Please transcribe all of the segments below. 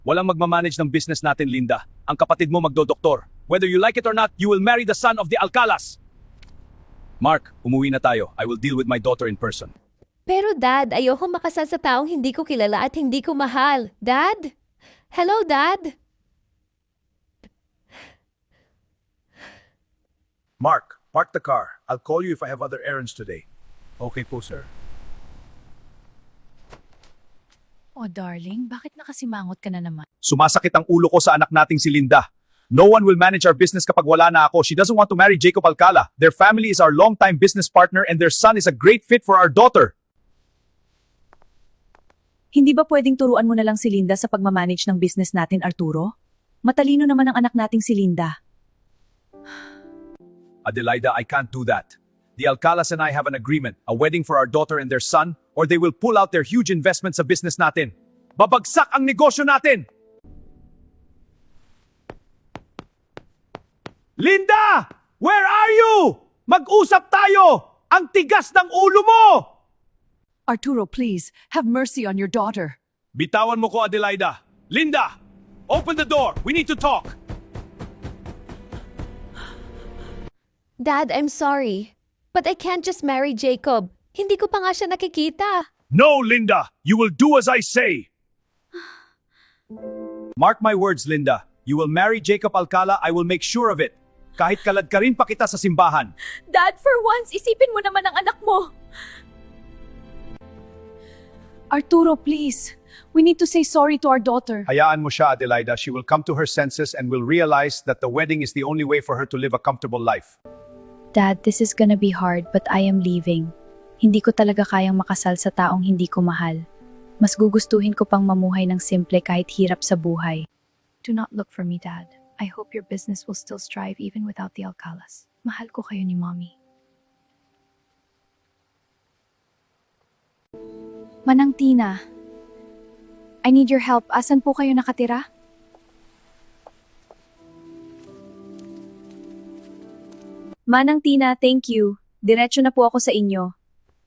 Walang magmamanage ng business natin, Linda. Ang kapatid mo magdodoktor. Whether you like it or not, you will marry the son of the Alcalas. Mark, umuwi na tayo. I will deal with my daughter in person. Pero Dad, ayoko makasal sa taong hindi ko kilala at hindi ko mahal. Dad? Hello, Dad? Mark, park the car. I'll call you if I have other errands today. Okay po, sir. Oh darling, bakit nakasimangot ka na naman? Sumasakit ang ulo ko sa anak nating si Linda. No one will manage our business kapag wala na ako. She doesn't want to marry Jacob Alcala. Their family is our longtime business partner and their son is a great fit for our daughter. Hindi ba pwedeng turuan mo na lang si Linda sa pagmamanage ng business natin, Arturo? Matalino naman ang anak nating si Linda. Adelaida, I can't do that. The Alcalas and I have an agreement, a wedding for our daughter and their son, or they will pull out their huge investments sa business natin. Babagsak ang negosyo natin! Linda! Where are you? Mag-usap tayo! Ang tigas ng ulo mo! Arturo, please, have mercy on your daughter. Bitawan mo ko, Adelaida. Linda! Open the door! We need to talk! Dad, I'm sorry. But I can't just marry Jacob. Hindi ko pa nga siya nakikita. No, Linda! You will do as I say! Mark my words, Linda. You will marry Jacob Alcala, I will make sure of it. Kahit kalad ka rin pa kita sa simbahan. Dad, for once, isipin mo naman ang anak mo. Arturo, please. We need to say sorry to our daughter. Hayaan mo siya, Adelaida. She will come to her senses and will realize that the wedding is the only way for her to live a comfortable life. Dad, this is gonna be hard but I am leaving. Hindi ko talaga kayang makasal sa taong hindi ko mahal. Mas gugustuhin ko pang mamuhay ng simple kahit hirap sa buhay. Do not look for me, Dad. I hope your business will still strive even without the Alcalas. Mahal ko kayo ni Mommy. Manang Tina, I need your help. Asan po kayo nakatira? Manang Tina, thank you. Diretso na po ako sa inyo.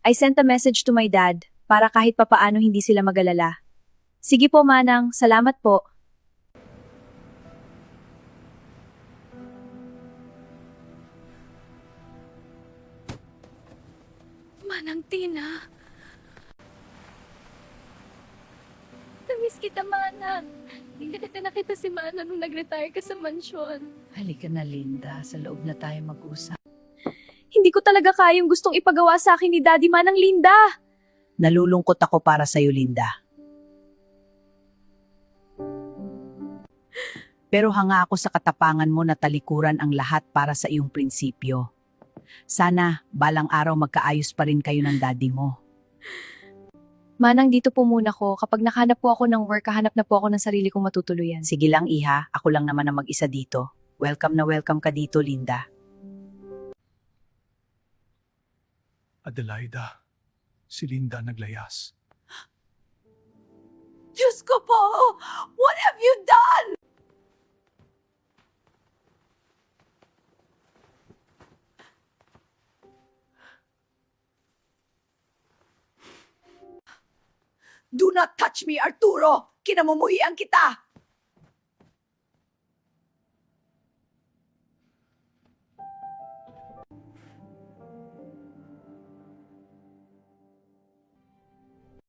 I sent a message to my dad para kahit papaano hindi sila mag-alala. Sige po, Manang. Salamat po. Manang Tina. Namiss kita, Manang. Hindi kita nakita si Manang nung nag-retire ka sa mansyon. Halika na, Linda. Sa loob na tayo mag-usap. Hindi ko talaga kayang gustong ipagawa sa akin ni Daddy, Manang Linda. Nalulungkot ako para sa'yo, Linda. Pero hanga ako sa katapangan mo na talikuran ang lahat para sa iyong prinsipyo. Sana, balang araw magkaayos pa rin kayo ng daddy mo. Manang, dito po muna ko. Kapag nakahanap po ako ng work, kahanap na po ako ng sarili kong matutuluyan. Sige lang, iha. Ako lang naman ang mag-isa dito. Welcome na welcome ka dito, Linda. Adelaida, si Linda naglayas. Diyos ko po! What have you done? Do not touch me, Arturo! Kinamumuhian kita!